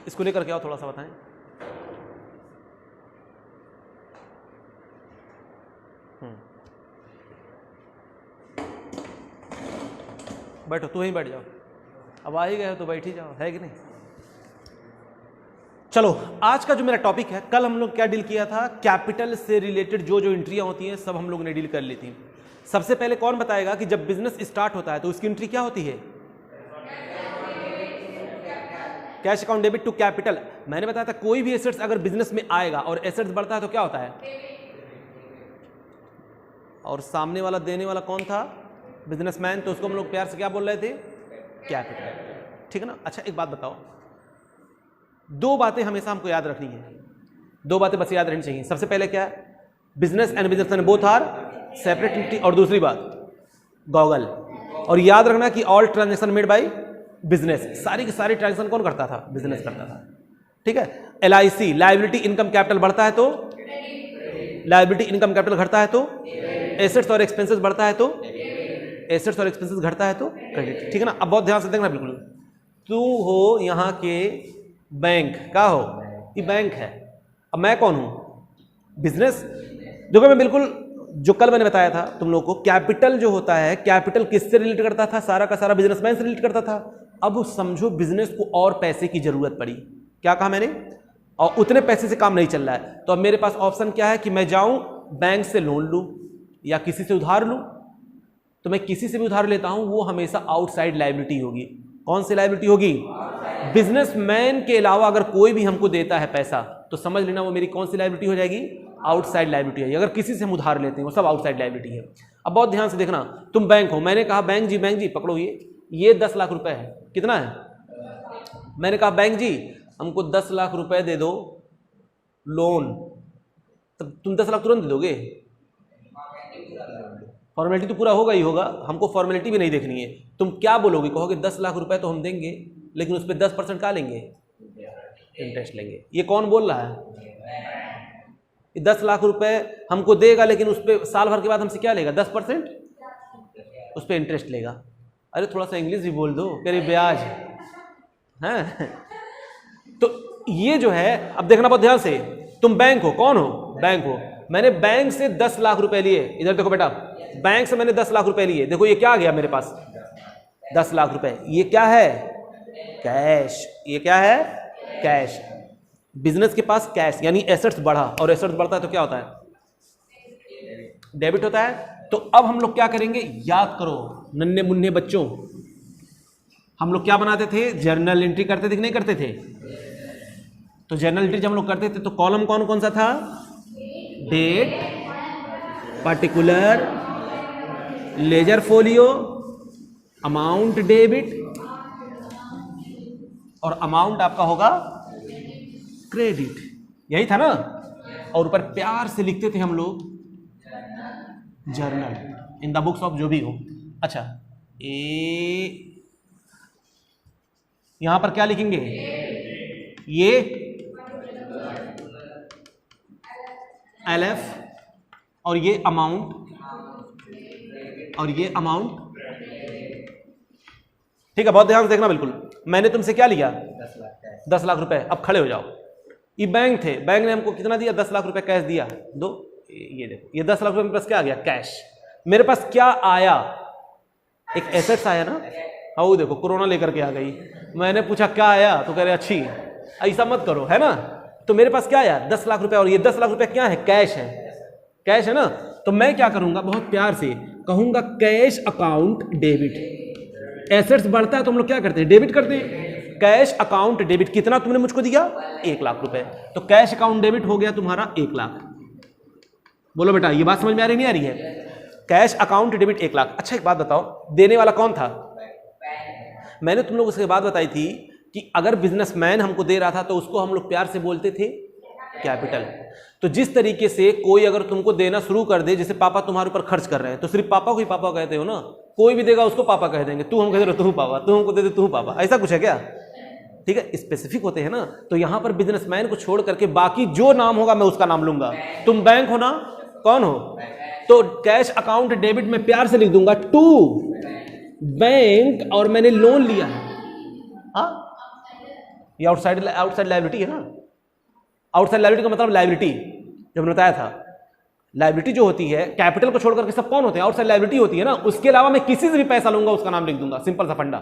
इसको लेकर के आओ, थोड़ा सा बताएं। बैठो, तू वहीं बैठ जाओ, अब आ ही गए हो तो बैठ ही जाओ, है कि नहीं। चलो, आज का जो मेरा टॉपिक है, कल हम लोग क्या डील किया था, कैपिटल से रिलेटेड जो जो एंट्रियां होती हैं सब हम लोग ने डील कर ली थी। सबसे पहले कौन बताएगा कि जब बिजनेस स्टार्ट होता है तो उसकी एंट्री क्या होती है? Cash account debit to capital. मैंने बताया था कोई भी एसेट्स अगर बिजनेस में आएगा और एसेट्स बढ़ता है तो क्या होता है? और सामने वाला देने वाला कौन था? बिजनेसमैन। तो उसको हम लोग प्यार से क्या बोल रहे थे? कैपिटल। ठीक है ना। अच्छा, एक बात बताओ, दो बातें हमेशा हमको याद रखनी है, दो बातें बस याद रहनी चाहिए। सबसे पहले क्या है? Business and businessman both are separate entity. और दूसरी बात गॉगल। और याद रखना कि all transaction made by business, सारी की सारी ट्रांजेक्शन कौन करता था? बिजनेस करता था। ठीक है। LIC, लायबिलिटी इनकम कैपिटल बढ़ता है तो लायबिलिटी इनकम कैपिटल घटता है तो एसेट्स और एक्सपेंसेस बढ़ता है तो एसेट्स और एक्सपेंसेस घटता है तो क्रेडिट। ठीक है ना। अब बहुत ध्यान से देखना, बिल्कुल तू हो यहाँ के बैंक का हो, ये बैंक है, अब मैं कौन हूं? बिजनेस। देखो मैं बिल्कुल जो कल मैंने बताया था तुम लोग को, कैपिटल जो होता है, कैपिटल किससे रिलेट करता था? सारा का सारा बिजनेसमैन से रिलेट करता था। अब समझो बिजनेस को और पैसे की जरूरत पड़ी, क्या कहा मैंने? और उतने पैसे से काम नहीं चल रहा है, तो अब मेरे पास ऑप्शन क्या है कि मैं जाऊं बैंक से लोन लूं या किसी से उधार लूं। तो मैं किसी से भी उधार लेता हूं, वो हमेशा आउटसाइड लायबिलिटी होगी। कौन सी लायबिलिटी होगी? बिजनेसमैन के अलावा अगर कोई भी हमको देता है पैसा तो समझ लेना वो मेरी कौन सी लायबिलिटी हो जाएगी? आउटसाइड लायबिलिटी है। अगर किसी से हम उधार लेते हैं वो सब आउटसाइड लायबिलिटी है। अब बहुत ध्यान से देखना, तुम बैंक हो, मैंने कहा बैंक जी पकड़ो, ये 10 लाख रुपए है। कितना है? मैंने कहा बैंक जी हमको 10 लाख रुपए दे दो लोन, तब तुम 10 लाख तुरंत दे दोगे? फॉर्मेलिटी तो पूरा होगा ही होगा, हमको फॉर्मेलिटी भी नहीं देखनी है। तुम क्या बोलोगे? कहोगे 10 लाख रुपए तो हम देंगे, लेकिन उस पर 10% क्या लेंगे? इंटरेस्ट लेंगे। ये कौन बोल रहा है? 10 लाख रुपए हमको देगा, लेकिन उस पर साल भर के बाद हमसे क्या लेगा? 10% उस पर इंटरेस्ट लेगा। अरे थोड़ा सा इंग्लिश भी बोल दो, कह रही ब्याज है। तो ये जो है, अब देखना बहुत ध्यान से, तुम बैंक हो, कौन हो? बैंक हो। मैंने बैंक से 10 लाख रुपए लिए, इधर देखो बेटा, बैंक से मैंने 10 लाख रुपए लिए। देखो ये क्या आ गया मेरे पास? 10 लाख रुपए। ये क्या है? कैश। ये क्या है? कैश। बिजनेस के पास कैश यानी एसेट्स बढ़ा, और एसेट्स बढ़ता है तो क्या होता है? डेबिट होता है। तो अब हम लोग क्या करेंगे? याद करो नन्हे मुन्ने बच्चों, हम लोग क्या बनाते थे? जर्नल एंट्री करते थे कि नहीं करते थे? तो जर्नल एंट्री जब हम लोग करते थे तो कॉलम कौन कौन सा था? Date, particular, ledger folio, amount debit, और अमाउंट आपका होगा क्रेडिट। यही था ना। और ऊपर प्यार से लिखते थे हम लोग journal in the books of जो भी हो। अच्छा, यहां पर क्या लिखेंगे? ये LF, और ये अमाउंट, और ये अमाउंट। ठीक है, बहुत ध्यान से देखना। बिल्कुल मैंने तुमसे क्या लिया? 10 लाख रुपए। अब खड़े हो जाओ। ये बैंक थे, बैंक ने हमको कितना दिया? 10 लाख रुपए कैश दिया। दो, ये देखो, ये 10 लाख रुपए मेरे पास क्या आ गया? कैश। मेरे पास क्या आया? एक एसेट्स आया ना। हाँ वो देखो, कोरोना लेकर के आ गई। मैंने पूछा क्या आया, तो कह रहे अच्छी। ऐसा मत करो, है ना। तो मेरे पास क्या आया? 10 लाख रुपए। और ये 10 लाख रुपए क्या है? कैश है। कैश है ना। तो मैं क्या करूंगा? बहुत प्यार से कहूंगा कैश अकाउंट डेबिट। एसेट्स बढ़ता है तो हम लोग क्या करते हैं? डेबिट करते हैं। Cash account debit. कितना तुमने मुझको दिया? 1 लाख रुपए। तो कैश अकाउंट डेबिट हो गया तुम्हारा 1 लाख। बोलो बेटा, ये बात समझ में आ रही नहीं आ रही है? Cash account debit 1 lakh. अच्छा एक बात बताओ, देने वाला कौन था? मैंने तुम लोगों से बात बताई थी कि अगर बिजनेसमैन हमको दे रहा था तो उसको हम लोग प्यार से बोलते थे कैपिटल। तो जिस तरीके से कोई अगर तुमको देना शुरू कर दे, जैसे पापा तुम्हारे ऊपर खर्च कर रहे हैं, तो सिर्फ पापा को ही पापा कहते हो ना। कोई भी देगा उसको पापा कह देंगे। तू हम कहते रहो तू पापा, तू हमको दे दे तू पापा, ऐसा कुछ है क्या? ठीक है, स्पेसिफिक होते हैं ना। तो यहां पर बिजनेसमैन को छोड़ करके बाकी जो नाम होगा मैं उसका नाम लूंगा। तुम बैंक हो ना, कौन हो? तो कैश अकाउंट डेबिट में प्यार से लिख दूंगा टू बैंक, और मैंने लोन लिया है। हाँ ये आउटसाइड लायबिलिटी है ना। आउटसाइड लायबिलिटी का मतलब लायबिलिटी जो मैंने बताया था, लायबिलिटी जो होती है कैपिटल को छोड़ करके सब कौन होते हैं, आउटसाइड लायबिलिटी होती है ना। उसके अलावा मैं किसी से भी पैसा लूंगा उसका नाम लिख दूंगा, सिंपल सा फंडा,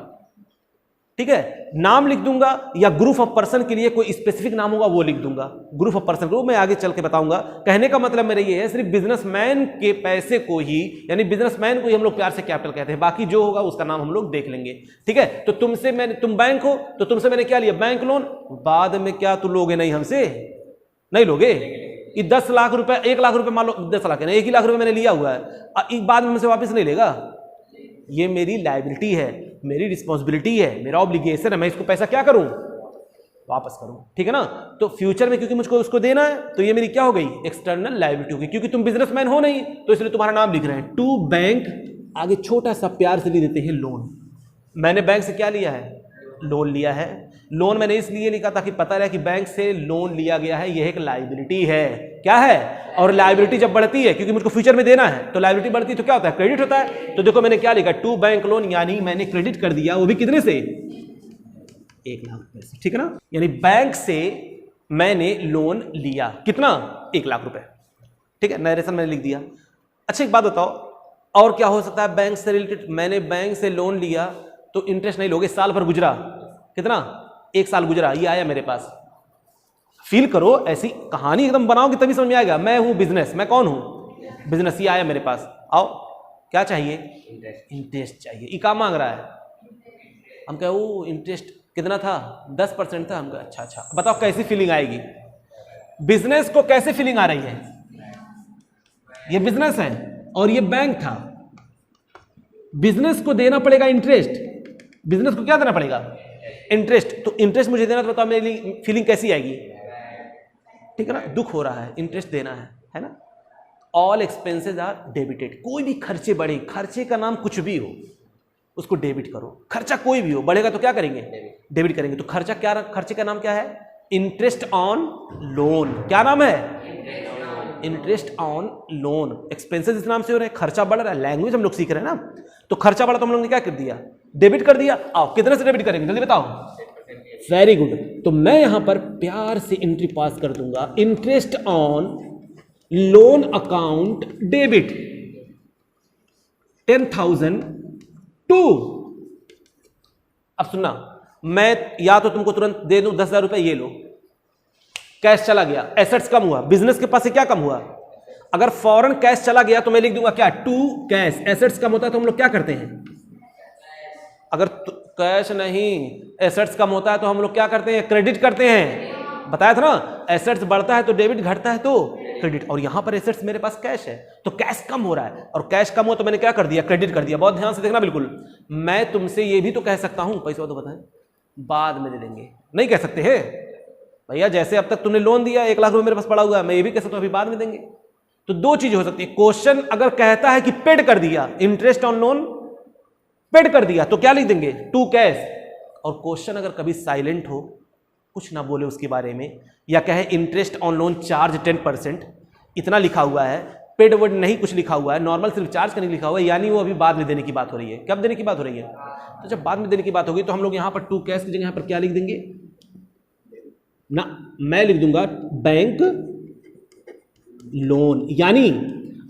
ठीक है। नाम लिख दूंगा या ग्रुप ऑफ पर्सन के लिए कोई स्पेसिफिक नाम होगा वो लिख दूंगा, ग्रुप ऑफ पर्सन को मैं आगे चल के बताऊंगा। कहने का मतलब मेरा ये है सिर्फ बिजनेसमैन के पैसे को ही, यानी बिजनेसमैन को ही हम लोग प्यार से कैपिटल कहते हैं, बाकी जो होगा उसका नाम हम लोग देख लेंगे, ठीक है। तो तुम बैंक हो तो तुमसे मैंने क्या लिया, बैंक लोन। बाद में क्या तुम लोगे नहीं, हमसे नहीं लोगे। कि 10 लाख रुपए, 1 लाख रुपए मान लो, 10 लाख नहीं 1 ही लाख रुपए मैंने लिया हुआ है, बाद में मुझसे वापस नहीं लेगा। ये मेरी लायबिलिटी है, मेरी रिस्पॉन्सिबिलिटी है, मेरा ऑब्लिगेशन है, मैं इसको पैसा क्या करूं, वापस करूं, ठीक है ना। तो फ्यूचर में क्योंकि मुझको उसको देना है तो ये मेरी क्या हो गई, एक्सटर्नल लायबिलिटी हो गई, क्योंकि तुम बिजनेसमैन हो नहीं तो इसलिए तुम्हारा नाम लिख रहे हैं। टू बैंक, आगे छोटा सा प्यार से लिख देते हैं लोन। मैंने बैंक से क्या लिया है, लोन लिया है। लोन मैंने इसलिए लिखा ताकि पता रहे कि बैंक से लोन लिया गया है, यह एक लायबिलिटी है, क्या है। और लायबिलिटी जब बढ़ती है, क्योंकि मुझको फ्यूचर में देना है, तो लायबिलिटी बढ़ती है तो क्या होता है, क्रेडिट होता है। तो देखो मैंने क्या लिखा, टू बैंक लोन, यानी मैंने क्रेडिट कर दिया, वो भी कितने से, 1 लाख रुपए से, ठीक है ना। यानी बैंक से मैंने लोन लिया, कितना, 1 लाख रुपए, ठीक है। नरेशन मैंने लिख दिया। अच्छा एक बात बताओ, और क्या हो सकता है बैंक से रिलेटेड। मैंने बैंक से लोन लिया तो इंटरेस्ट नहीं लोगे, साल भर गुजरा, कितना, 1 साल गुजरा, ये आया मेरे पास। फील करो, ऐसी कहानी एकदम बनाओगे तभी समझ में आएगा। मैं हूं बिजनेस, मैं कौन हूं, बिजनेस। ये आया मेरे पास, आओ क्या चाहिए, इंटरेस्ट चाहिए। ये काम मांग रहा है, हम कहे वो इंटरेस्ट कितना था, 10% था। हम कहे अच्छा, बताओ कैसी फीलिंग आएगी, बिजनेस को कैसे फीलिंग आ रही है। ये बिजनेस है और ये बैंक था, बिजनेस को देना पड़ेगा इंटरेस्ट। बिजनेस को क्या देना पड़ेगा, इंटरेस्ट। तो इंटरेस्ट मुझे देना, तो बताओ मेरी फीलिंग कैसी आएगी, ठीक है ना। दुख हो रहा है, इंटरेस्ट देना है ना। All expenses are debited. कोई भी खर्चे बढ़े, खर्चे का नाम कुछ भी हो उसको डेबिट करो। खर्चा कोई भी हो बढ़ेगा तो क्या करेंगे, डेबिट करेंगे। तो खर्चा क्या, खर्चे का नाम क्या है, इंटरेस्ट ऑन लोन। क्या नाम है, इंटरेस्ट ऑन लोन। एक्सपेंसेस इस नाम से हो रहे हैं, खर्चा बढ़ रहा है, लैंग्वेज हम लोग सीख रहे हैं ना। तो खर्चा बढ़ा तो हम लोग ने क्या कर दिया, डेबिट कर दिया। आओ कितने से डेबिट करेंगे जल्दी बताओ, वेरी गुड। तो मैं यहां पर प्यार से एंट्री पास कर दूंगा, interest on loan account debit 10,000 to. अब सुनना, मैं या तो तुमको तुरंत दे दूं 10,000 रुपए, ये लो, कैश चला गया, एसेट्स कम हुआ, बिजनेस के पास से क्या कम हुआ। अगर फॉरेन कैश चला गया तो मैं लिख दूंगा क्या, टू कैश। एसेट्स कम होता है तो हम लोग क्या करते हैं, अगर कैश नहीं एसेट्स कम होता है तो हम लोग क्या करते हैं, क्रेडिट करते हैं। बताया था ना, एसेट्स बढ़ता है तो डेबिट, घटता है तो क्रेडिट। और यहां पर एसेट्स मेरे पास कैश है तो कैश कम हो रहा है, और कैश कम हो तो मैंने क्या कर दिया, क्रेडिट कर दिया। बहुत ध्यान से देखना बिल्कुल। मैं तुमसे ये भी तो कह सकता हूं, पैसा तो बताएं बाद में दे देंगे, नहीं कह सकते हैं भैया। जैसे अब तक तुमने लोन दिया, 1 लाख रुपए मेरे पास पड़ा हुआ है, मैं ये भी कह सकता हूं अभी बाद में देंगे। तो दो चीजें हो सकती है। क्वेश्चन अगर कहता है कि पेड कर दिया, इंटरेस्ट ऑन लोन पेड कर दिया, तो क्या लिख देंगे, टू कैश। और क्वेश्चन अगर कभी साइलेंट हो, कुछ ना बोले उसके बारे में, या कहे इंटरेस्ट ऑन लोन चार्ज 10%, इतना लिखा हुआ है, पेड वर्ड नहीं कुछ लिखा हुआ है, नॉर्मल सिर्फ चार्ज करने लिखा हुआ है, यानी वो अभी बाद में देने की बात हो रही है। कब देने की बात हो रही है, तो जब बाद में देने की बात होगी तो हम लोग यहां पर टू कैश की जगह यहां पर क्या लिख देंगे ना, मैं लिख दूंगा बैंक लोन। यानी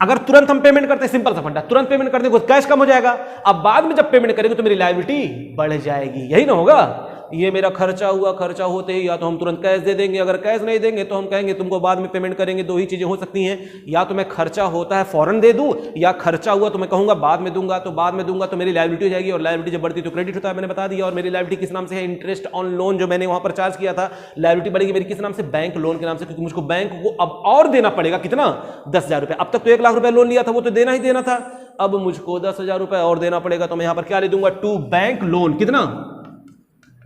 अगर तुरंत हम पेमेंट करते हैं, सिंपल सा फंडा, तुरंत पेमेंट करते हैं कैश कम हो जाएगा। अब बाद में जब पेमेंट करेंगे तो मेरी लायबिलिटी बढ़ जाएगी, यही ना होगा। ये मेरा खर्चा हुआ, खर्चा होते ही या तो हम तुरंत कैश दे देंगे, अगर कैश नहीं देंगे तो हम कहेंगे तुमको बाद में पेमेंट करेंगे। दो ही चीजें हो सकती हैं, या तो मैं खर्चा होता है फौरन दे दूं, या खर्चा हुआ तो मैं कहूंगा बाद में दूंगा, तो बाद में दूंगा तो मेरी लायबिलिटी हो जाएगी, और लायबिलिटी जब बढ़ती तो क्रेडिट होता है, मैंने बता दिया। और मेरी लायबिलिटी किस नाम से है, इंटरेस्ट ऑन लोन, जो मैंने वहां पर चार्ज किया था। लायबिलिटी बढ़ेगी मेरी किस नाम से, बैंक लोन के नाम से, क्योंकि मुझको बैंक को अब और देना पड़ेगा, कितना, 10,000 रुपए। अब तक तो 1 लाख रुपए लोन लिया था, वो तो देना ही देना था, अब मुझको 10,000 रुपए और देना पड़ेगा। तो मैं यहां पर क्या ले दूंगा, टू बैंक लोन, कितना,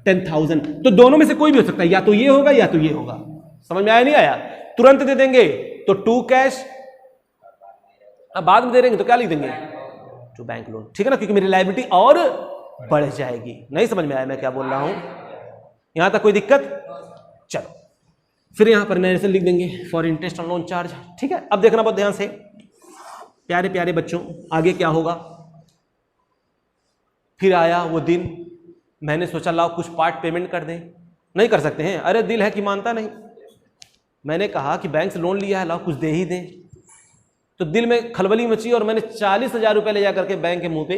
10,000। तो दोनों में से कोई भी हो सकता है, या तो ये होगा या तो ये होगा। समझ में आया नहीं आया, तुरंत दे देंगे तो टू कैश, अब बाद में दे देंगे तो क्या लिख देंगे, टू बैंक लोन, ठीक है ना, क्योंकि मेरी लायबिलिटी और बढ़ जाएगी। नहीं समझ में आया मैं क्या बोल रहा हूं, यहां तक कोई दिक्कत। चलो फिर यहां पर नरेशन लिख देंगे for interest on loan charge, ठीक है। अब देखना बहुत ध्यान से प्यारे प्यारे बच्चों, आगे क्या होगा। फिर आया वो दिन, मैंने सोचा लाओ कुछ पार्ट पेमेंट कर दें, नहीं कर सकते हैं? अरे दिल है कि मानता नहीं। मैंने कहा कि बैंक से लोन लिया है, लाओ कुछ दे ही दें, तो दिल में खलबली मची और मैंने 40,000 रुपये ले जा करके बैंक के मुंह पे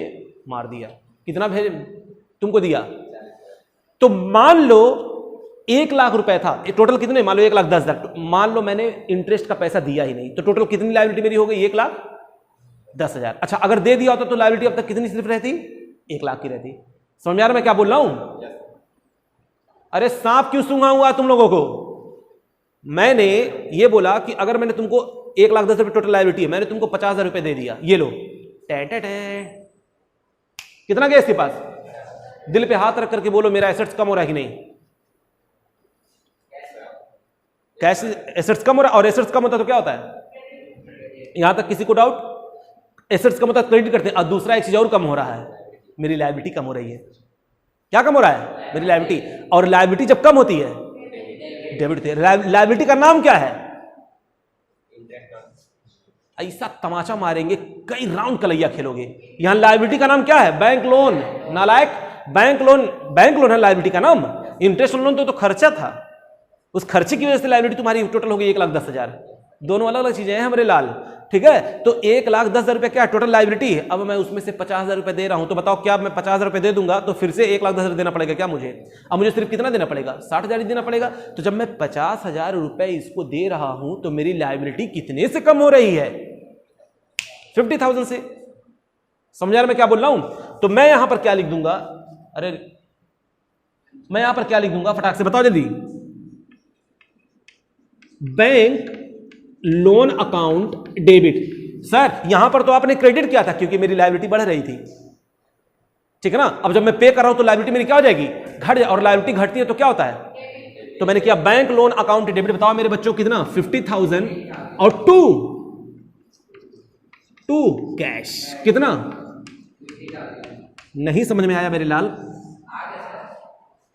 मार दिया। कितना भेज तुमको दिया? तो मान लो 1 लाख रुपए था, टोटल कितने? मान लो 1,10,000, मान लो मैंने इंटरेस्ट का पैसा दिया ही नहीं, तो टोटल कितनी लायबिलिटी मेरी हो गई? 1,10,000। अच्छा, अगर दे दिया होता तो लायबिलिटी अब तक कितनी सिर्फ रहती? 1 लाख की रहती। समझ में आ रहा मैं क्या बोल रहा हूं? अरे सांप क्यों सूंघाऊंगा तुम लोगों को? मैंने ये बोला कि अगर मैंने तुमको 1,10,000 रुपये टोटल लायबिलिटी है, मैंने तुमको 50,000 रुपये दे दिया, ये लो, कितना गया इसके पास? दिल पे हाथ रख करके बोलो मेरा एसेट्स कम हो रहा है कि नहीं? कैश एसेट्स कम हो रहा है, और एसेट्स कम होता है तो क्या होता है? यहां तक किसी को डाउट? एसेट्स कम होता है क्रेडिट करते हैं, और दूसरा एक चीज और कम हो रहा है, मेरी लायबिलिटी कम हो रही है। क्या कम हो रहा है? मेरी लायबिलिटी। और लायबिलिटी जब कम होती है डेबिट होती है। लायबिलिटी का नाम क्या है? ऐसा तमाचा मारेंगे, कई राउंड कलैया खेलोगे। यहां लायबिलिटी का नाम क्या है? Bank loan. नालायक, बैंक लोन है लायबिलिटी का नाम। इंटरेस्ट लोन तो खर्चा था, उस खर्चे की वजह से लायबिलिटी तुम्हारी टोटल हो गई 1,10,000। दोनों अलग अलग चीजें हैं हमारे लाल, ठीक है? तो 1,10,000 रुपये क्या टोटल लायबिलिटी है। अब मैं उसमें से 50,000 रुपये दे रहा हूं, तो बताओ क्या मैं 50,000 रुपये दे दूंगा तो फिर से 1,10,000 देना पड़ेगा क्या मुझे? अब मुझे सिर्फ कितना देना पड़ेगा? 60,000 देना पड़ेगा। तो जब मैं 50,000 रुपये इसको दे रहा हूं तो मेरी लायबिलिटी कितने से कम हो रही है? 50,000 से। समझ रहे मैं क्या बोल रहा हूं? तो मैं यहां पर क्या लिख दूंगा? अरे मैं यहां पर क्या लिख दूंगा, फटाक से बताओ जल्दी। Bank loan account debit. Sir यहां पर तो आपने क्रेडिट किया था क्योंकि मेरी लायबिलिटी बढ़ रही थी, ठीक है ना? अब जब मैं पे कर रहा हूं तो लायबिलिटी मेरी क्या हो जाएगी? घट। और लायबिलिटी घटती है तो क्या होता है? तो मैंने किया बैंक लोन अकाउंट डेबिट। बताओ मेरे बच्चों कितना? 50,000 और 2 कैश। कितना? नहीं समझ में आया मेरे लाल?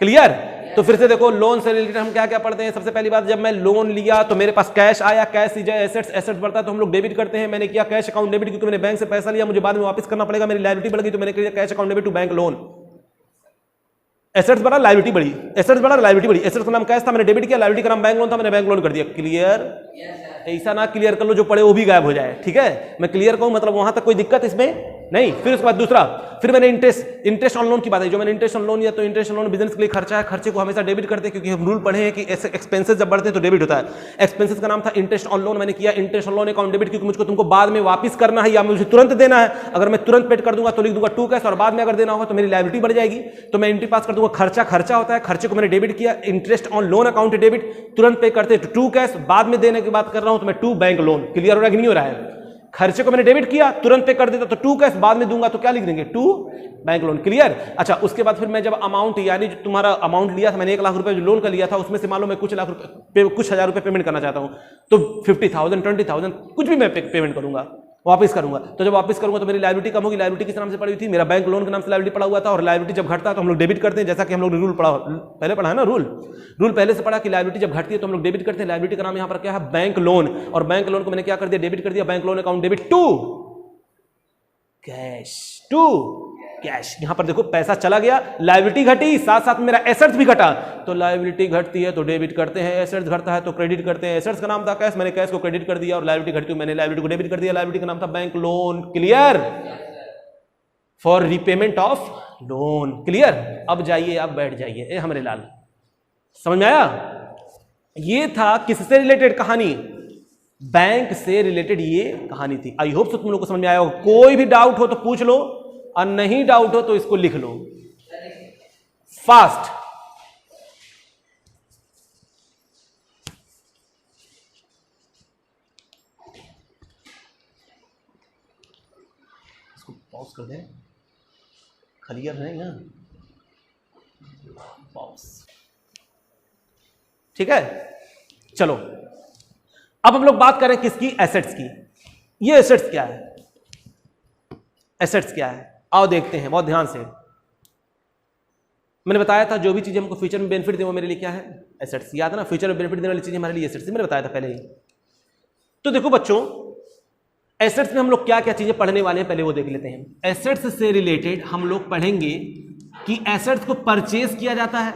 क्लियर? तो फिर से देखो, लोन से रिलेटेड हम क्या क्या पढ़ते हैं। सबसे पहली बात, जब मैं लोन लिया तो मेरे पास कैश आया, कैश से एसेट्स, एसेट्स बढ़ता है तो हम लोग डेबिट करते हैं। मैंने किया कैश अकाउंट डेबिट क्योंकि मैंने बैंक से पैसा लिया, मुझे बाद में वापस करना पड़ेगा, मेरी लायबिलिटी बढ़ गई तो मैंने किया cash account debit to bank loan. Assets बढ़ा, लायबिलिटी बढ़ी, एसेट्स बढ़ा, लायबिलिटी बढ़ी। एसेट्स का नाम कैश था, मैंने डेबिट किया, लायबिलिटी का नाम बैंक लोन था, मैंने बैंक लोन कर दिया। क्लियर? ऐसा ना क्लियर कर लो जो पड़े वो भी गायब हो जाए, ठीक है? मैं क्लियर कहूं मतलब वहां तक कोई दिक्कत इसमें नहीं। फिर उसके बाद दूसरा, फिर मैंने इंटरेस्ट ऑन लोन की बात है। जो मैंने इंटरेस्ट ऑन लोन लिया तो इंटरेस्ट ऑन लोन बिजनेस के लिए खर्चा है, खर्चे को हमेशा डेबिट करते हैं क्योंकि हम रूल पढ़े हैं कि एक्सपेंसेस जब बढ़ते हैं तो डेबिट होता है। एक्सपेंसेस का नाम था इंटरेस्ट ऑन लोन, मैंने किया interest on loan account debit क्योंकि मुझको तुमको बाद में वापस करना है या मुझे तुरंत देना है। अगर मैं तुरंत पेड कर दूंगा तो लिख दूंगा 2 कैश, और बाद में अगर देना होगा तो मेरी लायबिलिटी बढ़ जाएगी तो मैं एंट्री पास कर दूंगा। खर्चा होता है, खर्चे को मैंने डेबिट किया, interest on loan account debit, तुरंत पे करते 2 कैश, बाद में देने की बात कर रहा हूं तो मैं 2 बैंक लोन। क्लियर हो रहा है कि नहीं हो रहा है? खर्चे को मैंने डेबिट किया, तुरंत पे कर देता तो 2 कैश, बाद में दूंगा तो क्या लिख देंगे? 2 बैंक लोन। क्लियर? अच्छा, उसके बाद फिर मैं जब अमाउंट यानी जो तुम्हारा अमाउंट लिया था मैंने 1 लाख रुपए जो लोन का लिया था उसमें से मान लो मैं कुछ हजार रुपए पेमेंट करना चाहता हूं तो 50,000 20,000 कुछ भी मैं पेमेंट करूंगा, वापस करूंगा। तो जब वापस करूंगा तो मेरी लायबिलिटी कम होगी। लायबिलिटी किस नाम से पड़ी हुई थी? मेरा बैंक लोन के नाम से लायबिलिटी पड़ा हुआ था। और लायबिलिटी जब घटता है तो हम लोग डेबिट करते हैं, जैसा कि हम लोग रूल पहले पढ़ा है ना। रूल पहले से पढ़ा कि लायबिलिटी जब घटती है तो हम लोग डेबिट करते हैं। लायबिलिटी का नाम यहां पर क्या है? Bank loan. और बैंक लोन को मैंने क्या कर दिया? डेबिट कर दिया। Bank loan account debit 2 cash, 2 cash. यहां पर देखो पैसा चला गया, लायबिलिटी घटी, साथ साथ मेरा एसेट्स भी घटा। तो लायबिलिटी घटती है तो डेबिट करते हैं, एसेट्स घटता है तो क्रेडिट करते हैं। एसेट्स का नाम था कैश, मैंने कैश को क्रेडिट कर दिया, और लायबिलिटी घटती है मैंने लायबिलिटी को डेबिट कर दिया। लायबिलिटी का नाम था bank loan. Clear? For repayment of loan. Clear? अब जाइए, आप बैठ जाइए हमारे लाल। समझ में आया? ये था किससे रिलेटेड कहानी? बैंक से रिलेटेड ये कहानी थी। आई होप तुम लोग को समझ में आया होगा। कोई भी डाउट हो तो पूछ लो, और नहीं डाउट हो तो इसको लिख लो फास्ट। इसको पॉज कर दें, क्लियर नहीं ना? पॉज, ठीक है? चलो अब हम लोग बात करें किसकी? एसेट्स की। ये एसेट्स क्या है? एसेट्स क्या है? आओ देखते हैं बहुत ध्यान से। मैंने बताया था जो भी चीजें हमको फ्यूचर में बेनिफिट दे वो मेरे लिए क्या है? एसेट्स। याद है ना? फ्यूचर में बेनिफिट देने वाली चीजें हमारे लिए एसेट्स, मैंने बताया था पहले ही। तो देखो बच्चों, एसेट्स में हम लोग क्या क्या चीजें पढ़ने वाले हैं पहले वो देख लेते हैं। एसेट्स से रिलेटेड हम लोग पढ़ेंगे कि एसेट्स को परचेज किया जाता है,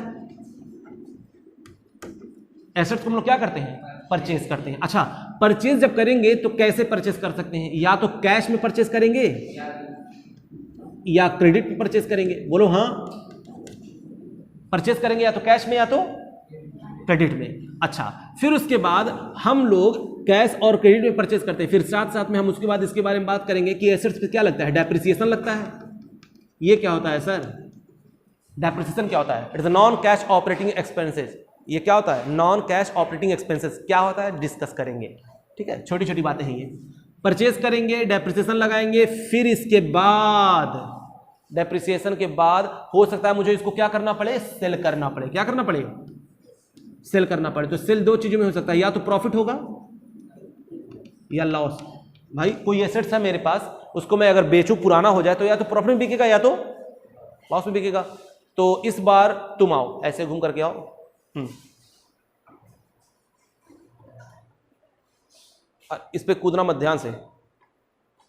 एसेट्स को हम लोग क्या करते हैं, परचेज करते हैं। अच्छा, परचेज जब करेंगे तो कैसे परचेज कर सकते हैं, या तो कैश में परचेज करेंगे या क्रेडिट में परचेज करेंगे, बोलो हाँ। परचेज करेंगे या तो कैश में या तो क्रेडिट में। अच्छा, फिर उसके बाद हम लोग कैश और क्रेडिट में परचेज करते हैं, फिर साथ साथ में हम उसके बाद इसके बारे में बात करेंगे कि एसेट्स पे क्या लगता है, डेप्रिसिएशन लगता है। ये क्या होता है सर, डेप्रिसिएशन क्या होता है, it is non cash operating expenses. ये क्या होता है, नॉन कैश ऑपरेटिंग एक्सपेंसेस क्या होता है, डिस्कस करेंगे। ठीक है, छोटी छोटी बातें हैं ये। परचेज करेंगे, डेप्रिसिएशन लगाएंगे, फिर इसके बाद डेप्रिसिएशन के बाद हो सकता है मुझे इसको क्या करना पड़े, सेल करना पड़े। क्या करना पड़े, सेल करना पड़े। तो सेल दो चीजों में हो सकता है, या तो प्रॉफिट होगा या लॉस। भाई कोई एसेट्स है मेरे पास, उसको मैं अगर बेचूं, पुराना हो जाए, तो या तो प्रॉफिट में बिकेगा या तो लॉस में बिकेगा। तो इस बार तुम आओ, ऐसे घूम करके आओ। इस पे कूदना मत, ध्यान से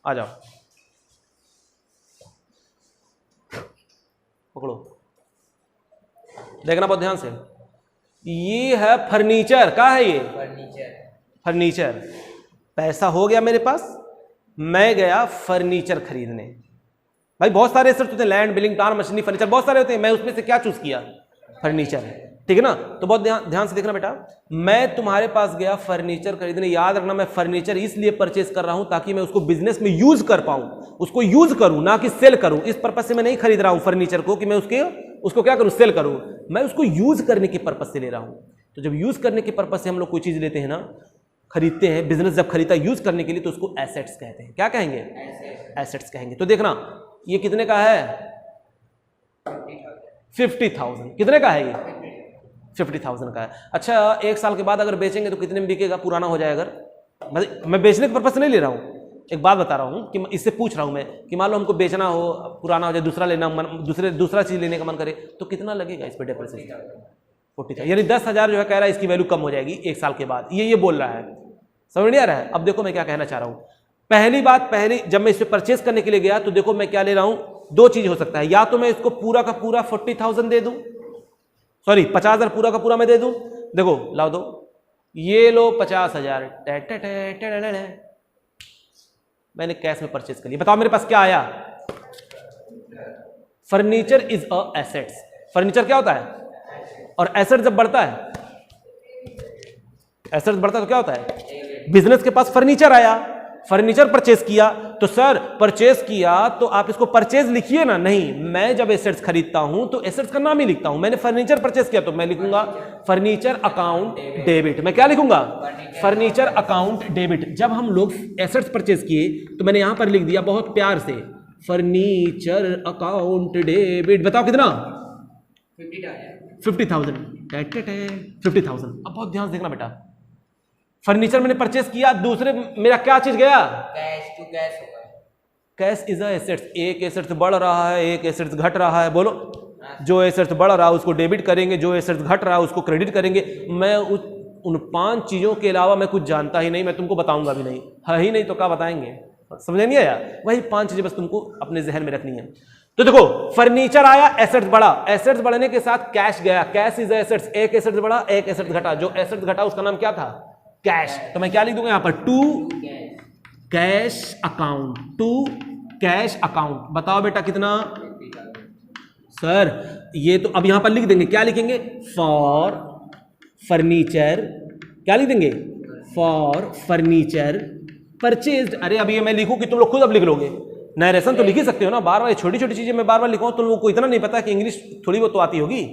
आ जाओ, पकड़ो, देखना बहुत ध्यान से। ये है फर्नीचर, क्या है ये, फर्नीचर। पैसा हो गया मेरे पास, मैं गया फर्नीचर खरीदने। भाई बहुत सारे एसेट्स होते हैं, land, building, plant, machinery, furniture, बहुत सारे होते हैं। मैं उसमें से क्या चूज किया, फर्नीचर। ठीक है ना, तो बहुत ध्यान से देखना बेटा। मैं तुम्हारे पास गया फर्नीचर खरीदने, याद रखना मैं फर्नीचर इसलिए परचेज कर रहा हूं ताकि मैं उसको बिजनेस में यूज कर पाऊं, उसको यूज करूं, ना कि सेल करूं। इस पर्पज से मैं नहीं खरीद रहा हूं फर्नीचर को कि मैं उसको क्या करूं, सेल करूं। मैं उसको यूज करने के पर्पज से ले रहा हूं। तो जब यूज करने के पर्पज से हम लोग कोई चीज लेते हैं ना, खरीदते हैं, बिजनेस जब खरीदता है यूज करने के लिए, तो उसको एसेट्स कहते हैं। क्या कहेंगे, एसेट्स कहेंगे। तो देखना ये कितने का है, 50,000। कितने का है ये, 50,000 का है। अच्छा, एक साल के बाद अगर बेचेंगे तो कितने में बिकेगा, पुराना हो जाएगा। मैं बेचने के पर्पज से नहीं ले रहा हूं, एक बात बता रहा हूं कि इससे पूछ रहा हूं मैं कि मान लो हमको बेचना हो, पुराना हो जाए, दूसरा लेना मन, दूसरा चीज लेने का मन करे, तो कितना लगेगा इस पर डेप्रिसिएशन, 40,000। यानी 10,000 जो है कह रहा है इसकी वैल्यू कम हो जाएगी एक साल के बाद। ये बोल रहा है, समझ नहीं आ रहा है। अब देखो मैं क्या कहना चाह रहा हूं। पहली बात, जब मैं इसे परचेज करने के लिए गया तो देखो मैं क्या ले रहा हूं, दो चीज हो सकता है, या तो मैं इसको पूरा का पूरा 40,000 दे दूं, सॉरी 50,000 पूरा का पूरा मैं दे दूं। देखो लाओ दो, ये लो 50,000, मैंने कैश में परचेज कर लिया। बताओ मेरे पास क्या आया, furniture is a assets. Furniture क्या होता है, और एसेट जब बढ़ता है, एसेट बढ़ता है तो क्या होता है, बिजनेस के पास फर्नीचर आया, फर्नीचर परचेज किया। तो सर परचेज किया तो आप इसको परचेज लिखिए ना, नहीं, मैं जब एसेट्स खरीदता हूं तो एसेट्स का नाम ही लिखता हूं। मैंने फर्नीचर परचेज किया तो मैं लिखूंगा फर्नीचर अकाउंट डेबिट। मैं क्या लिखूंगा, फर्नीचर अकाउंट डेबिट। जब हम लोग एसेट्स परचेज किए तो मैंने यहां पर लिख दिया बहुत प्यार से, फर्नीचर अकाउंट डेबिट। बताओ कितना, 50,000। 50,000। अब बहुत ध्यान से देखना बेटा, फर्नीचर मैंने परचेस किया, दूसरे मेरा क्या चीज गया, कैश टू कैश होगा। Cash is a assets. एक एसेट्स बढ़ रहा है, एक एसेट्स घट रहा है। बोलो, जो एसेट्स बढ़ रहा है उसको डेबिट करेंगे, जो एसेट्स घट रहा है उसको क्रेडिट करेंगे। मैं उन 5 चीजों के अलावा मैं कुछ जानता ही नहीं, मैं तुमको बताऊंगा भी नहीं, है ही नहीं तो क्या बताएंगे। समझ नहीं आया, वही 5 चीजें बस तुमको अपने जहन में रखनी है। तो देखो फर्नीचर आया, एसेट्स बढ़ा, एसेट्स बढ़ने के साथ कैश गया, कैश इज एसेट्स। एक एसेट्स बढ़ा, एक एसेट्स घटा, जो एसेट्स घटा उसका नाम क्या था, कैश। तो मैं क्या लिख दूंगा यहां पर, to cash account, to cash account. बताओ बेटा कितना, सर ये तो अब यहां पर लिख देंगे, क्या लिखेंगे, फॉर फर्नीचर, क्या लिख देंगे, फॉर फर्नीचर परचेज्ड। अरे अब ये मैं लिखूं कि तुम लोग खुद अब लिख लोगे, नरेशन तो लिख ही सकते हो ना, बार बार छोटी छोटी चीजें मैं बार बार लिखूं, तुम लोगों को इतना नहीं पता कि इंग्लिश थोड़ी बहुत तो आती होगी।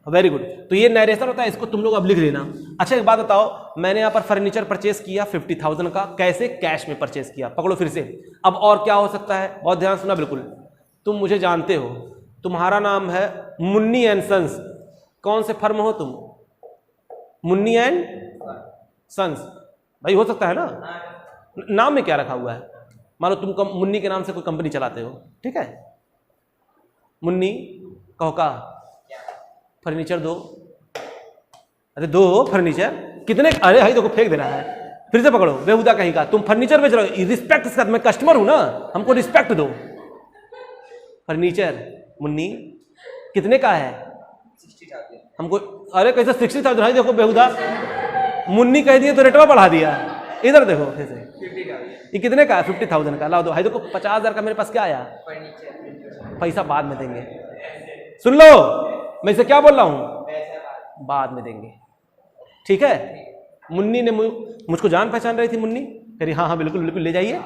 वेरी गुड, तो ये नरेशन होता है, इसको तुम लोग अब लिख लेना। अच्छा एक बात बताओ, मैंने यहाँ पर फर्नीचर परचेस किया 50,000 का, कैसे, कैश में परचेस किया। पकड़ो फिर से, अब और क्या हो सकता है, बहुत ध्यान सुना बिल्कुल। तुम मुझे जानते हो, तुम्हारा नाम है मुन्नी एंड सन्स। कौन से फर्म हो तुम, मुन्नी एंड सन्स। भाई हो सकता है ना, नाम में क्या रखा हुआ है, मान लो तुम मुन्नी के नाम से कोई कंपनी चलाते हो, ठीक है, मुन्नी कहो का फर्नीचर दो, अरे दो फर्नीचर कितने, अरे भाई देखो फेंक दे रहा है, फिर से पकड़ो बेहुदा कहीं का, तुम फर्नीचर बेच रहे हो, रिस्पेक्ट के साथ, मैं कस्टमर हूं ना, हमको रिस्पेक्ट दो। फर्नीचर मुन्नी कितने का है, 60,000। हमको अरे कैसे 60,000 है, देखो बेहुदा मुन्नी कह दिए तो रेटवा बढ़ा दिया। इधर देखो कैसे, ये कितने का है? 50,000 का। लाओ दो भाई, देखो 50,000 का मेरे पास क्या आया, पैसा बाद में देंगे। सुन लो मैं इसे क्या बोल रहा हूं, बाद में देंगे, ठीक है। मुन्नी ने मुझको जान पहचान रही थी, मुन्नी कह रही हाँ हाँ बिल्कुल बिल्कुल ले जाइए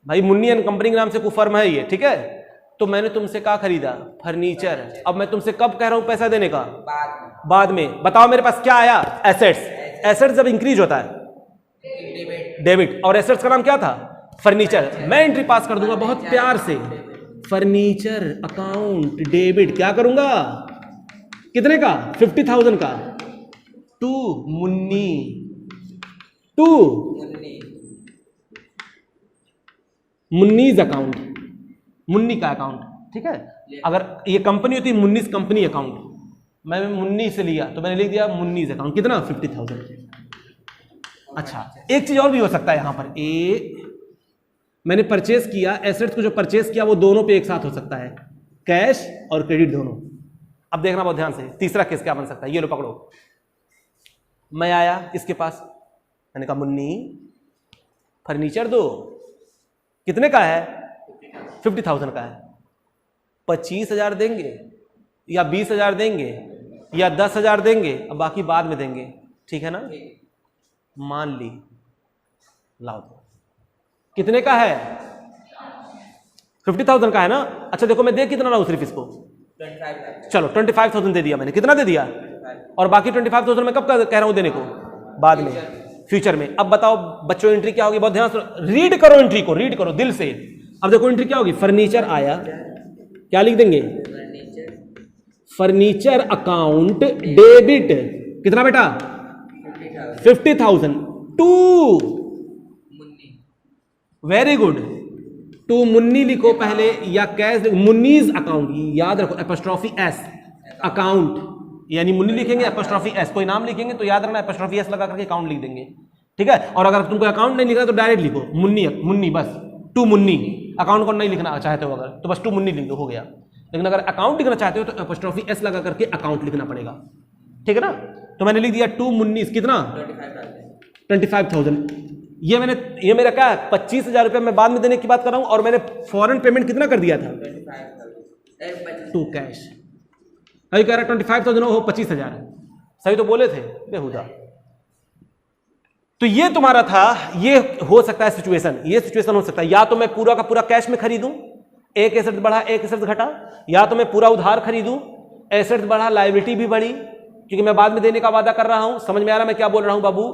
भाई, मुन्नी एंड कंपनी के नाम से कोई फर्म है ये, ठीक है। तो मैंने तुमसे क्या खरीदा, फर्नीचर। अब मैं तुमसे कब कह रहा हूं पैसा देने का, बाद में। बताओ मेरे पास क्या आया, एसेट्स। एसेट्स जब इंक्रीज होता है डेबिट, और एसेट्स का नाम क्या था, फर्नीचर। मैं एंट्री पास कर दूंगा बहुत प्यार से, फर्नीचर अकाउंट डेबिट, क्या करूंगा, कितने का, 50,000 का, to Munni, to Munni's account, Munni का अकाउंट, ठीक है। अगर ये कंपनी होती मुन्नीज कंपनी अकाउंट, मैं मुन्नी से लिया तो मैंने लिख दिया मुन्नीज अकाउंट, कितना, 50,000। अच्छा एक चीज और भी हो सकता है यहां पर, मैंने परचेज किया, एसेट्स को जो परचेज किया वो दोनों पे एक साथ हो सकता है, कैश और क्रेडिट दोनों। अब देखना बहुत ध्यान से, तीसरा केस क्या बन सकता है, ये लो पकड़ो। मैं आया इसके पास, मैंने कहा मुन्नी फर्नीचर दो, कितने का है, 50,000 का है, 25,000 देंगे या 20,000 देंगे या 10,000 देंगे, अब बाकी बाद में देंगे, ठीक है ना। मान ली, लाओ दो, कितने का है, 50,000 का है ना। अच्छा देखो मैं दे कितना रहा हूं सिर्फ इसको, 25,000। चलो 25,000 दे दिया मैंने, कितना दे दिया, और बाकी 25,000 मैं कब कह रहा हूं देने को, बाद में, फ्यूचर में। अब बताओ बच्चों एंट्री क्या होगी, बहुत ध्यान से रीड करो, एंट्री को रीड करो दिल से। अब देखो एंट्री क्या होगी, फर्नीचर आया, क्या लिख देंगे, फर्नीचर अकाउंट डेबिट, कितना बेटा, 50,000 to very good, to Munni लिखो पहले, या कैश, मुन्नीज अकाउंट, याद रखो एपोस्ट्रोफी एस, अकाउंट, यानी मुन्नी लिखेंगे एपोस्ट्रोफी एस, कोई नाम लिखेंगे तो याद रखना एपोस्ट्रोफी एस लगा करके अकाउंट लिख देंगे, ठीक है। और अगर तुमको अकाउंट नहीं लिखना तो डायरेक्ट लिखो मुन्नी, मुन्नी बस, टू मुन्नी। अकाउंट को नहीं लिखना चाहते हो अगर तो बस टू मुन्नी लिख दो, हो गया। लेकिन अगर अकाउंट लिखना चाहते हो तो एपोस्ट्रोफी एस लगा करके अकाउंट लिखना पड़ेगा, ठीक है ना। तो मैंने लिख दिया टू मुन्नी, कितना, 25,000। ये मेरा क्या, 25,000 रुपये मैं बाद में देने की बात कर रहा हूं, और मैंने फॉरेन पेमेंट कितना कर दिया था, टू कैश। अभी कह रहा 25,000 हो 25,000, सही तो बोले थे बेहुदा। तो ये तुम्हारा था, ये हो सकता है सिचुएशन, ये सिचुएशन हो सकता है, या तो मैं पूरा का पूरा कैश में खरीदूं, एक एसेट बढ़ा एक एसेट घटा, या तो मैं पूरा उधार खरीदूं, एसेट बढ़ा लायबिलिटी भी बढ़ी, क्योंकि मैं बाद में देने का वादा कर रहा हूं। समझ में आ रहा मैं क्या बोल रहा हूं बाबू।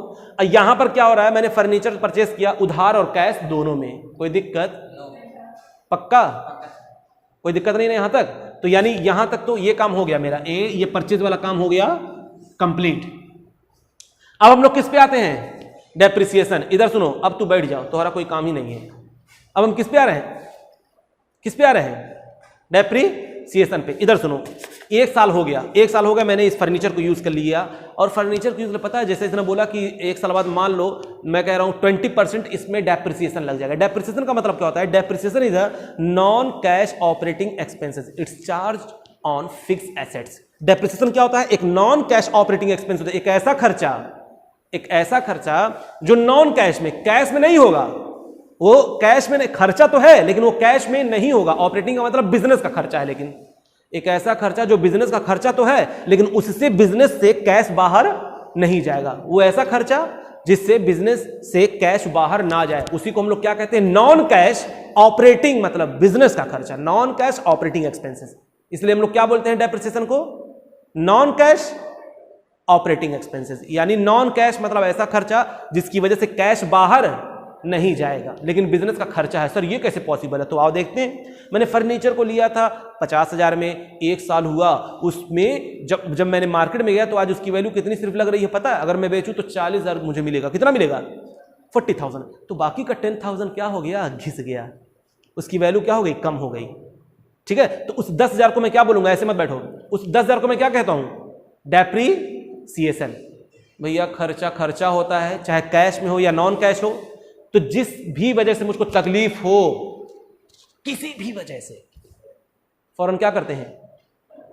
यहां पर क्या हो रहा है, मैंने फर्नीचर परचेस किया उधार और कैश दोनों में, कोई दिक्कत, पक्का कोई दिक्कत नहीं ना यहां तक। तो यानी यहां तक तो ये काम हो गया मेरा, ये परचेज वाला काम हो गया कंप्लीट। अब हम लोग किस पे आते हैं, डेप्रिसिएशन। इधर सुनो, अब तू बैठ जाओ, तुम्हारा कोई काम ही नहीं है। अब हम किस पे आ रहे हैं, किस पे आ रहे हैं, डेप्रिसिएशन पे। इधर सुनो, एक साल हो गया मैंने इस फर्नीचर को यूज कर लिया, और फर्नीचर को यूज, पता है जैसे इसने बोला कि एक साल बाद मान लो, मैं कह रहा हूं 20% इसमें डेप्रिसिएशन लग जाएगा। डेप्रिसिएशन का मतलब क्या होता है, depreciation is a non cash operating expenses, it's charge on fix assets. Depreciation क्या होता है, एक नॉन कैश ऑपरेटिंग एक्सपेंस होता है, एक ऐसा खर्चा जो नॉन कैश में, कैश में नहीं होगा, वो कैश में खर्चा तो है लेकिन वो कैश में नहीं होगा। ऑपरेटिंग का मतलब बिजनेस का खर्चा है, लेकिन एक ऐसा खर्चा जो बिजनेस का खर्चा तो है लेकिन उससे बिजनेस से कैश बाहर नहीं जाएगा। वो ऐसा खर्चा जिससे बिजनेस से कैश बाहर ना जाए, उसी को हम लोग क्या कहते हैं, नॉन कैश ऑपरेटिंग, मतलब बिजनेस का खर्चा, नॉन कैश ऑपरेटिंग एक्सपेंसेस। इसलिए हम लोग क्या बोलते हैं डेप्रिसिएशन को, नॉन कैश ऑपरेटिंग एक्सपेंसेस। यानी नॉन कैश मतलब ऐसा खर्चा जिसकी वजह से कैश बाहर नहीं जाएगा लेकिन बिजनेस का खर्चा है। सर ये कैसे पॉसिबल है, तो आओ देखते हैं। मैंने फर्नीचर को लिया था 50,000 में, एक साल हुआ, उसमें जब मैंने मार्केट में गया तो आज उसकी वैल्यू कितनी सिर्फ लग रही है पता है, अगर मैं बेचूं तो 40,000 मुझे मिलेगा, कितना मिलेगा, 40,000। तो बाकी का 10,000 क्या हो गया, घिस गया, उसकी वैल्यू क्या हो गई, कम हो गई, ठीक है। तो उस 10,000 को मैं क्या बोलूंगा, ऐसे मत बैठो, उस 10,000 को मैं क्या कहता हूं, डेप्रिसिएशन। भैया खर्चा होता है, चाहे कैश में हो या नॉन कैश हो, तो जिस भी वजह से मुझको तकलीफ हो, किसी भी वजह से, फौरन क्या करते हैं,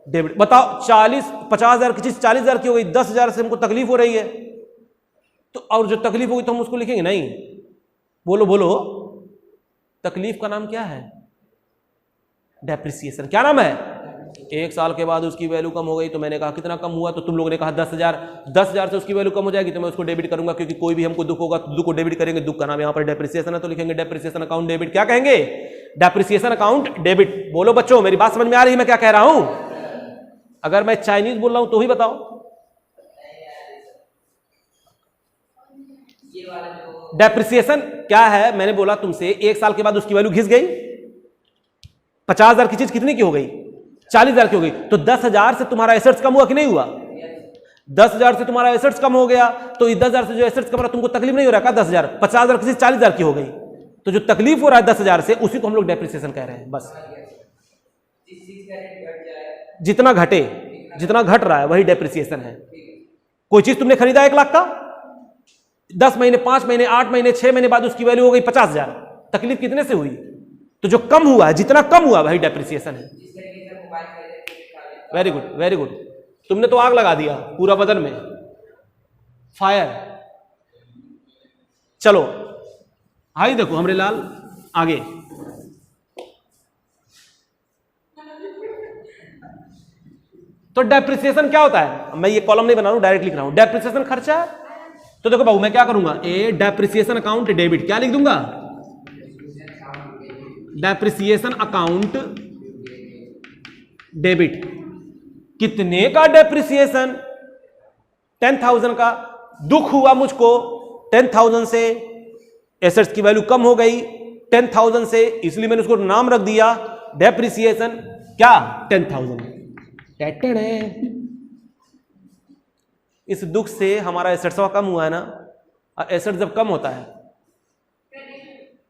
डेबिट। बताओ 50,000 की चीज 40,000 की हो गई, 10,000 से हमको तकलीफ हो रही है, तो और जो तकलीफ होगी तो हम उसको लिखेंगे नहीं। बोलो बोलो, तकलीफ का नाम क्या है? डेप्रिसिएशन। क्या नाम है? 1 साल के बाद उसकी वैल्यू कम हो गई, तो मैंने कहा कितना कम हुआ, तो तुम लोगों ने कहा 10,000। 10,000 से उसकी वैल्यू कम हो जाएगी तो मैं उसको डेबिट करूंगा, क्योंकि कोई भी हमको दुख होगा तो दुख को डेबिट करेंगे। दुख का नाम यहाँ पर डेप्रिसिएशन है, तो लिखेंगे डेप्रिसिएशन अकाउंट डेबिट। क्या कहेंगे? Depreciation account debit. बोलो बच्चों, मेरी बात समझ में आ रही है मैं क्या कह रहा हूं? अगर मैं चाइनीज बोल रहा हूं तो ही बताओ। डेप्रिसिएशन क्या है? मैंने बोला तुमसे 1 साल के बाद उसकी वैल्यू घिस गई। 50,000 की चीज कितनी की हो गई? 40,000 की हो गई। तो 10,000 से तुम्हारा एसेट्स कम हुआ कि नहीं हुआ? 10,000 से तुम्हारा एसेट्स कम हो गया, तो 10,000 से जो एसेट्स कम हो रहा तुमको तकलीफ नहीं हो रहा का? 10,000। 50,000 की चीज 40,000 की हो गई, तो जो तकलीफ हो रहा है 10,000 से, उसी को हम लोग डेप्रिसिएशन कह रहे हैं। बस जितना घटे, जितना घट रहा है वही डेप्रिसिएशन है। कोई चीज तुमने खरीदा 1 लाख का, 10 महीने, 5 महीने, 8 महीने, 6 महीने बाद उसकी वैल्यू हो गई 50,000, तकलीफ कितने से हुई? तो जो कम हुआ है, जितना कम हुआ वही डेप्रिसिएशन है। Very good, very good. तुमने तो आग लगा दिया पूरा बदन में, फायर। चलो आई देखो हमरे लाल आगे। तो डेप्रिसिएशन क्या होता है? मैं ये कॉलम नहीं बना रहा हूं, डायरेक्ट लिख रहा हूं। डेप्रिसिएशन खर्चा है। तो देखो बाबू, मैं क्या करूंगा? ए डेप्रिसिएशन अकाउंट डेबिट। क्या लिख दूंगा? Depreciation account debit. कितने का डेप्रिसिएशन? 10,000 का। दुख हुआ मुझको 10,000 से, एसेट्स की वैल्यू कम हो गई 10,000 से, इसलिए मैंने उसको नाम रख दिया डेप्रिसिएशन। क्या? 10,000। इस दुख से हमारा एसेट्स कम हुआ है ना। एसेट्स जब कम होता है,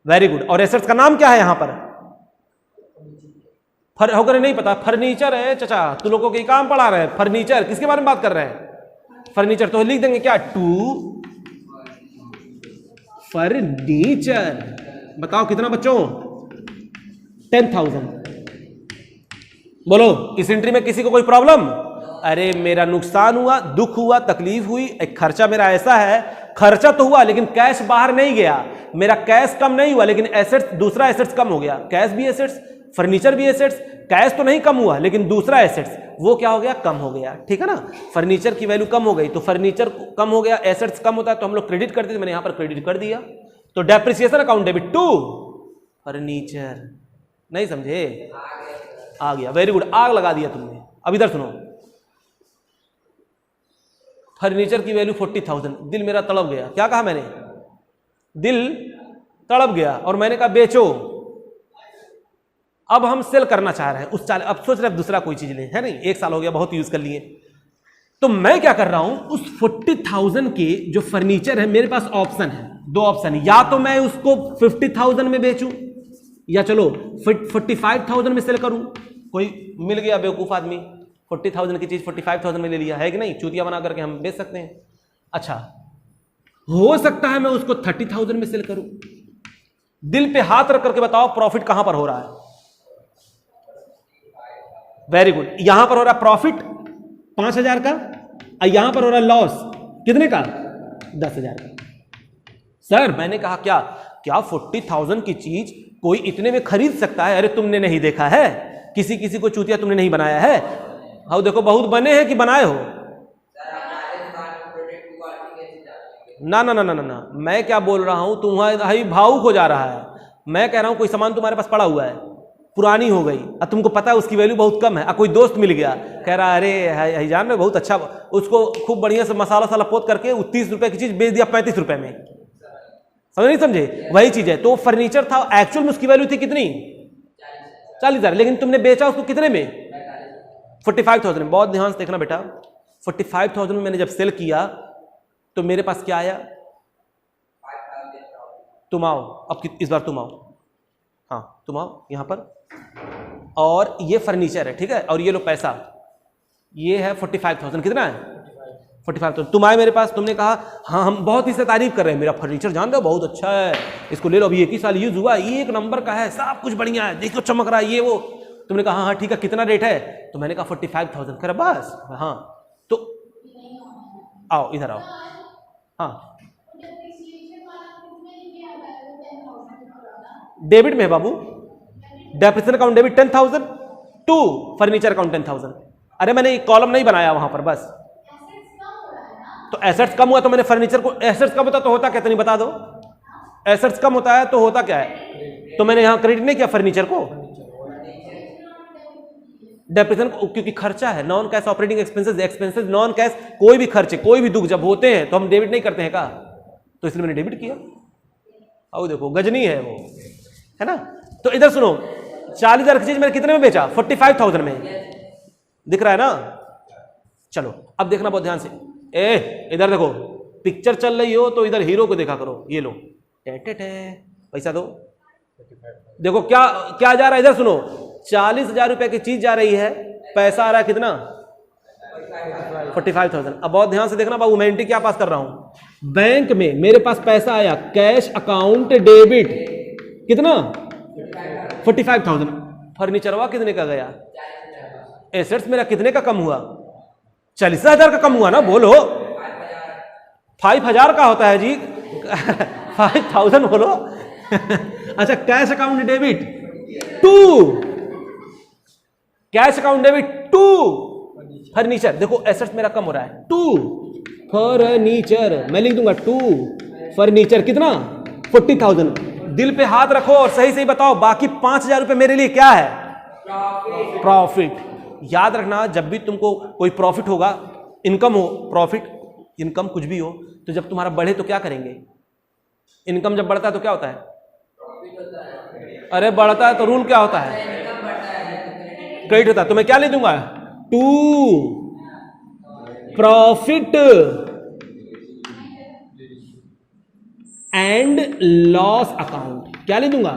वेरी गुड। और एसेट्स का नाम क्या है यहां पर? होकर नहीं पता? फर्नीचर है चाचा, तू लोगों के काम पढ़ा रहे हैं। फर्नीचर किसके बारे में बात कर रहे हैं? फर्नीचर। तो लिख देंगे क्या? To furniture. बताओ कितना बच्चों? 10,000। बोलो, इस एंट्री में किसी को कोई प्रॉब्लम? अरे मेरा नुकसान हुआ, दुख हुआ, तकलीफ हुई, एक खर्चा मेरा ऐसा है, खर्चा तो हुआ लेकिन कैश बाहर नहीं गया, मेरा कैश कम नहीं हुआ लेकिन एसेट्स, दूसरा एसेट्स कम हो गया। कैश भी एसेट्स, फर्नीचर भी एसेट्स। कैश तो नहीं कम हुआ लेकिन दूसरा एसेट्स वो क्या हो गया? कम हो गया। ठीक है ना? फर्नीचर की वैल्यू कम हो गई तो फर्नीचर कम हो गया, एसेट्स कम होता है तो हम लोग क्रेडिट करते थे, मैंने यहां पर क्रेडिट कर दिया। तो depreciation account debit to furniture. नहीं समझे? आ गया, वेरी गुड। आग लगा दिया तुमने। अब इधर सुनो, फर्नीचर की वैल्यू 40,000। दिल मेरा तड़प गया। क्या कहा मैंने? दिल तड़प गया और मैंने कहा बेचो। अब हम सेल करना चाह रहे हैं उस चाल, अब सोच रहे हैं दूसरा कोई चीज ले, है नहीं? 1 साल हो गया, बहुत यूज कर लिए। तो मैं क्या कर रहा हूं, उस 40,000 के जो फर्नीचर है, मेरे पास ऑप्शन है, 2 ऑप्शन। या तो मैं उसको 50,000 में बेचूं, या चलो 45,000 में सेल करूं। कोई मिल गया बेवकूफ आदमी, 40,000 की चीज 45,000 में ले लिया, है कि नहीं? चूतिया बना करके हम बेच सकते हैं। अच्छा, हो सकता है मैं उसको 30,000 में सेल करूं। दिल पे हाथ रख करके बताओ प्रॉफिट कहां पर हो रहा है? Very good. यहां पर हो रहा है प्रॉफिट 5,000 का, और यहां पर हो रहा है लॉस कितने का? 10,000 का। सर मैंने कहा क्या 40,000 की चीज कोई इतने में खरीद सकता है? अरे तुमने नहीं देखा है? किसी किसी को चूतिया तुमने नहीं बनाया है? हाँ देखो, बहुत बने हैं कि बनाए हो? ना ना ना ना ना, मैं क्या बोल रहा हूं, तुम्हारी भावुक हो जा रहा है। मैं कह रहा हूं कोई सामान तुम्हारे पास पड़ा हुआ है, पुरानी हो गई, और तुमको पता है उसकी वैल्यू बहुत कम है, और कोई दोस्त मिल गया कह रहा है अरे जान में बहुत अच्छा, उसको खूब बढ़िया से मसाला साला पोत करके 30 रुपए की चीज बेच दिया 35 रुपए में। समझ नहीं समझे? वही चीज है। तो फर्नीचर था, एक्चुअल में उसकी वैल्यू थी कितनी? 40,000, लेकिन तुमने बेचा उसको कितने में? 45,000 में। बहुत ध्यान से देखना बेटा, 45,000 में मैंने जब सेल किया तो मेरे पास क्या आया? तुम आओ, अब इस बार तुम आओ, हाँ तुम आओ यहां पर, और ये फर्नीचर है, ठीक है, और ये लो पैसा, ये है 45,000। कितना है? 45,000। तुम आए मेरे पास, तुमने कहा हाँ हम बहुत इससे तारीफ कर रहे हैं, मेरा फर्नीचर जान दो बहुत अच्छा है, इसको ले लो, अभी 1 ही साल यूज हुआ, 1 नंबर का है, सब कुछ बढ़िया है, देखो चमक रहा है, ये वो। तुमने कहा हाँ ठीक है, कितना रेट है? तो मैंने कहा 45,000। कह रहा बस, हाँ तो आओ इधर आओ। हाँ डेबिट में है बाबू, depreciation account debit 10,000 to furniture account 10,000। अरे मैंने एक कॉलम नहीं बनाया वहां पर, बस तो एसेट्स कम हुआ तो मैंने फर्नीचर को, एसेट्स कम होता तो होता क्या, तो नहीं बता दो, एसेट्स कम होता है तो होता क्या है, तो मैंने यहां क्रेडिट नहीं किया फर्नीचर को, डेप्रिसिएशन को, क्योंकि खर्चा है, non cash operating expenses, expenses non cash, कोई भी खर्चे कोई भी दुख जब होते हैं तो हम डेबिट नहीं करते हैं का, तो इसलिए मैंने डेबिट किया। आओ देखो गजनी है वो, है ना। तो इधर सुनो, 40,000 की चीज मैंने कितने में बेचा? 45,000 में, दिख रहा है ना। चलो अब देखना बहुत ध्यान से, इधर देखो, पिक्चर चल रही हो तो इधर हीरो को देखा करो। ये लो पैसा दो, देखो क्या क्या जा रहा है, इधर सुनो, 40,000 रुपए की चीज जा रही है, पैसा आ रहा है कितना? 45,000। अब बहुत ध्यान से देखना बाबू, मैं एंट्री क्या पास कर रहा हूं, बैंक में मेरे पास पैसा आया, कैश अकाउंट डेबिट कितना? 45,000। फर्नीचर हुआ कितने का गया? एसेट्स मेरा कितने का कम हुआ? 40,000 का कम हुआ ना, बोलो। 5,000 का होता है जी 5,000 बोलो। अच्छा cash account debit to, cash account debit to furniture, देखो एसेट्स मेरा कम हो रहा है, टू फर्नीचर, मैं लिख दूंगा टू फर्नीचर कितना? 40,000। दिल पे हाथ रखो और सही सही बताओ, बाकी 5,000 रुपए मेरे लिए क्या है? प्रॉफिट। याद रखना, जब भी तुमको कोई प्रॉफिट होगा, इनकम हो, प्रॉफिट इनकम कुछ भी हो, तो जब तुम्हारा बढ़े तो क्या करेंगे? इनकम जब बढ़ता है तो क्या होता है? अरे बढ़ता है तो रूल क्या होता है? क्रेडिट होता है। तो मैं क्या ले दूंगा? To profit and loss account, क्या ले दूंगा?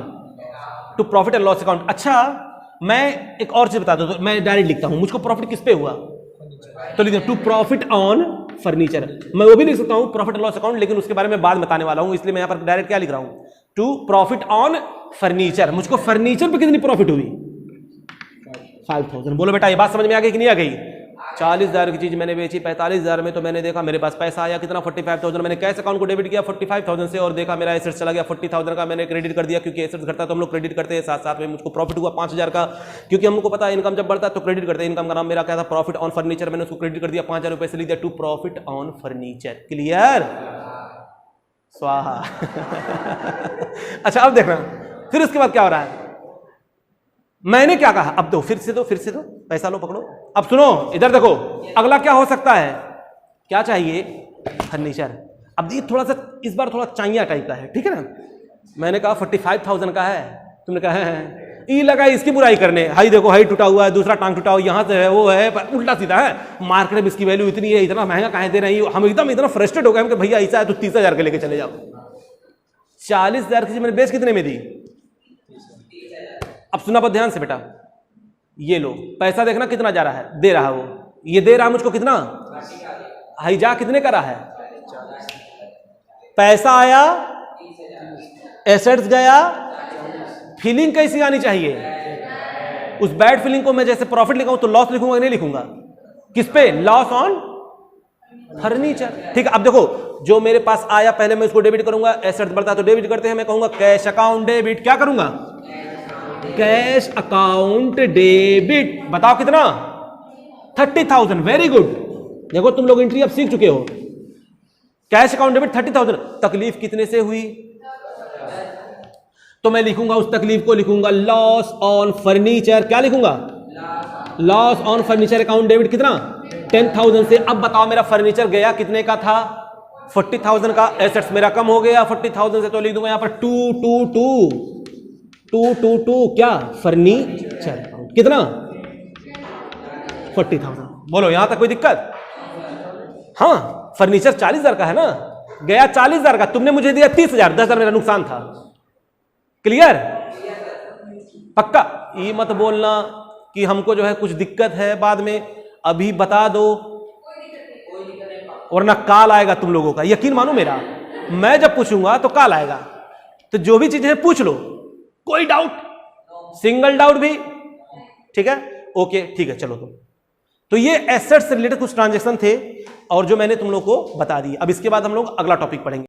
To profit and loss account. अच्छा मैं एक और चीज बता दूं, तो मैं डायरेक्ट लिखता हूं, मुझको प्रॉफिट किस पे हुआ तो लिख टू प्रॉफिट ऑन फर्नीचर। मैं वो भी लिख सकता हूं प्रॉफिट एंड लॉस अकाउंट, लेकिन उसके बारे में बाद बताने वाला हूं, इसलिए मैं यहां पर डायरेक्ट क्या लिख रहा हूं? To profit on furniture. मुझको फर्नीचर पे कितनी प्रॉफिट हुई? 5,000। बोलो बेटा ये बात समझ में आ गई कि नहीं आ गई? 40,000 की चीज मैंने बेची 45,000 में, तो मैंने देखा मेरे पास पैसा आया कितना? 45,000। मैंने कैश अकाउंट को डेबिट किया 45,000 से, और देखा मेरा एसेट्स चला गया 40,000 का, मैंने क्रेडिट कर दिया, क्योंकि एसेट्स घटता तो हम लोग क्रेडिट करते हैं, साथ साथ में मुझको प्रॉफिट हुआ 5,000 का, क्योंकि हमको पता है इनकम जब बढ़ता है तो क्रेडिट करते हैं। इनकम का नाम मेरा क्या था? Profit on furniture. मैंने उसको क्रेडिट कर दिया, 5,000 रुपए से लिख दिया to profit on furniture. Clear? स्वाहा। अच्छा अब देखना, फिर उसके बाद क्या हो रहा है, मैंने क्या कहा? अब दो, फिर से दो, फिर से दो, पैसा लो, पकड़ो। अब सुनो इधर देखो, अगला क्या हो सकता है? क्या चाहिए? फर्नीचर। अब ये थोड़ा सा इस बार थोड़ा चाइया टाइप का है, ठीक है ना। मैंने कहा 45,000 का है, तुमने कहा है, ये लगा इसकी बुराई करने, हाई देखो हाई टूटा हुआ है, दूसरा टांग टूटा हुआ, यहाँ से है वो है, उल्टा सीधा है, मार्केट में इसकी वैल्यू इतनी है, इतना महंगा कहाँ दे रही हो। हम एकदम इतना फ्रस्ट्रेट हो गए कि भैया ऐसा है तो 30,000 के लेके चले जाओ। 40,000 की मैंने बेच कितने में दी? अब सुना बहुत ध्यान से बेटा, ये लो पैसा देखना कितना जा रहा है, दे रहा वो, ये दे रहा मुझको कितना? हाईजा कितने का रहा है? पैसा आया, एसेट्स गया, फीलिंग कैसी आनी चाहिए? उस बैड फीलिंग को मैं जैसे प्रॉफिट लिखूं तो लॉस लिखूंगा नहीं लिखूंगा? किस पे? Loss on furniture. ठीक है, अब देखो जो मेरे पास आया पहले मैं उसको डेबिट करूंगा, एसेट्स बढ़ता तो डेबिट करते हैं, मैं कहूंगा कैश अकाउंट डेबिट। क्या करूंगा? Cash account debit. बताओ कितना? 30,000। Very good. देखो तुम लोग एंट्री अब सीख चुके हो। Cash account debit 30,000। तकलीफ कितने से हुई? तो मैं लिखूंगा उस तकलीफ को, लिखूंगा लॉस ऑन फर्नीचर। क्या लिखूंगा? Loss on furniture account debit कितना? 10,000 से। अब बताओ मेरा फर्नीचर गया कितने का था? 40,000 का। एसेट्स मेरा कम हो गया 40,000 से, तो लिख दूंगा यहां पर 222 क्या? फर्नीचर कितना? 40,000। बोलो यहां तक कोई दिक्कत? हाँ, फर्नीचर 40,000 का है ना, गया 40,000 का, तुमने मुझे दिया 30,000, 10,000 मेरा नुकसान था। क्लियर? पक्का? ये मत बोलना कि हमको जो है कुछ दिक्कत है बाद में, अभी बता दो वरना काल आएगा तुम लोगों का। यकीन मानो मेरा, मैं जब पूछूंगा तो काल आएगा। तो जो भी चीजें पूछ लो, कोई डाउट, सिंगल डाउट भी ठीक है, ओके ठीक है, चलो तो ये एसेट से रिलेटेड कुछ ट्रांजेक्शन थे और जो मैंने तुम लोग को बता दी। अब इसके बाद हम लोग अगला टॉपिक पढ़ेंगे।